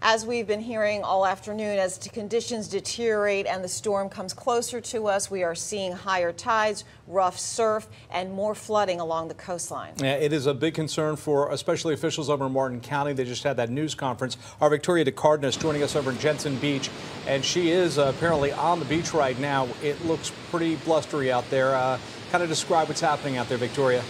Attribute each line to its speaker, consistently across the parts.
Speaker 1: as we've been hearing all afternoon, as conditions deteriorate and the storm comes closer to us, we are seeing higher tides, rough surf, and more flooding along the coastline.
Speaker 2: Yeah, it is a big concern for especially officials over in Martin County. They just had that news conference. Our Victoria DeCardenas joining us over in Jensen Beach, and she is apparently on the beach right now. It looks pretty blustery out there. Kind of describe what's happening out there, Victoria.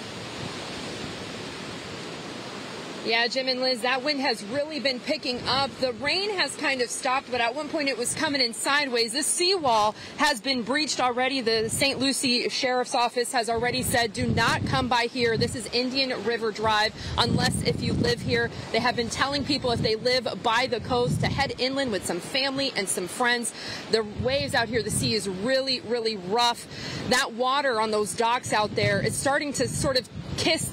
Speaker 3: Yeah, Jim and Liz, that wind has really been picking up. The rain has kind of stopped, but at one point it was coming in sideways. This seawall has been breached already. The St. Lucie Sheriff's Office has already said, do not come by here. This is Indian River Drive, unless if you live here. They have been telling people if they live by the coast to head inland with some family and some friends. The waves out here, the sea is really, really rough. That water on those docks out there is starting to sort of kiss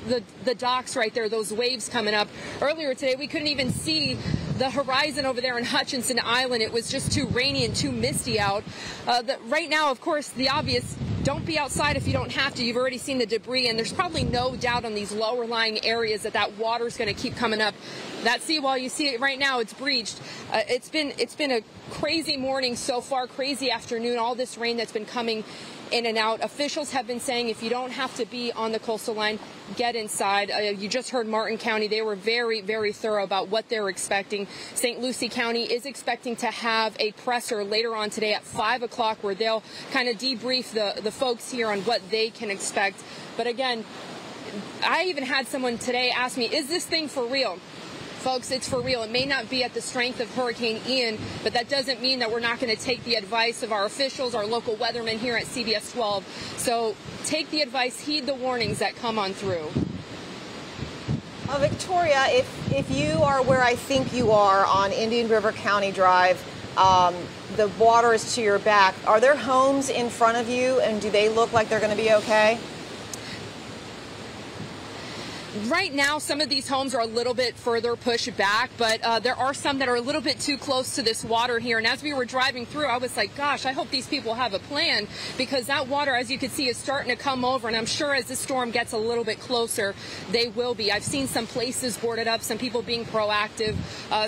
Speaker 3: the docks right there, those waves coming up. Earlier today, we couldn't even see the horizon over there in Hutchinson Island. It was just too rainy and too misty out. Right now, of course, the obvious, don't be outside if you don't have to. You've already seen the debris, and there's probably no doubt on these lower lying areas that water's going to keep coming up. That seawall, you see it right now, it's breached. It's been a crazy morning so far, crazy afternoon, all this rain that's been coming in and out. Officials have been saying if you don't have to be on the coastal line, get inside. You just heard Martin County. They were very, very thorough about what they're expecting. St. Lucie County is expecting to have a presser later on today at 5 o'clock where they'll kind of debrief the folks here on what they can expect. But again, I even had someone today ask me, is this thing for real? Folks, it's for real. It may not be at the strength of Hurricane Ian, but that doesn't mean that we're not going to take the advice of our officials, our local weathermen here at CBS 12. So take the advice, heed the warnings that come on through.
Speaker 1: Victoria, if you are where I think you are on Indian River County Drive, the water is to your back. Are there homes in front of you, and do they look like they're going to be okay?
Speaker 3: Right now, some of these homes are a little bit further pushed back, but there are some that are a little bit too close to this water here. And as we were driving through, I was like, gosh, I hope these people have a plan, because that water, as you can see, is starting to come over. And I'm sure as the storm gets a little bit closer, they will be. I've seen some places boarded up, some people being proactive.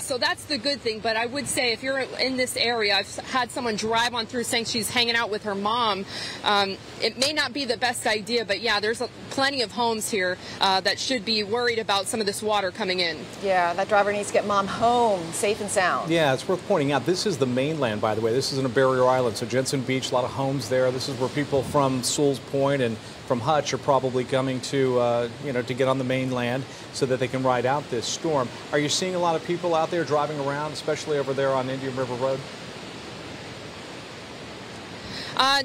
Speaker 3: So that's the good thing. But I would say if you're in this area, I've had someone drive on through saying she's hanging out with her mom. It may not be the best idea, but yeah, there's plenty of homes here that should be worried about some of this water coming in.
Speaker 1: Yeah, that driver needs to get mom home safe and sound.
Speaker 2: Yeah, it's worth pointing out, this is the mainland, by the way. This isn't a barrier island, so Jensen Beach, a lot of homes there. This is where people from Sewell's Point and from Hutch are probably coming to, to get on the mainland so that they can ride out this storm. Are you seeing a lot of people out there driving around, especially over there on Indian River Road?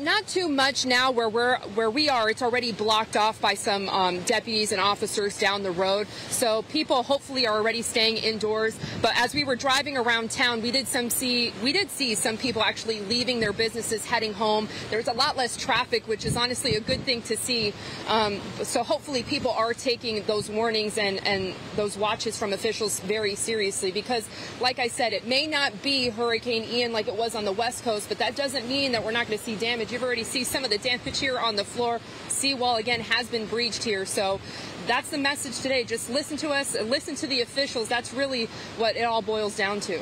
Speaker 3: Not too much now. Where we are, it's already blocked off by some deputies and officers down the road. So people hopefully are already staying indoors. But as we were driving around town, we did see some people actually leaving their businesses, heading home. There's a lot less traffic, which is honestly a good thing to see. So hopefully people are taking those warnings and those watches from officials very seriously, because like I said, it may not be Hurricane Ian like it was on the West Coast, but that doesn't mean that we're not going to see damage. You've already seen some of the damage here on the floor. Seawall again has been breached here. So that's the message today. Just listen to us, listen to the officials. That's really what it all boils down to.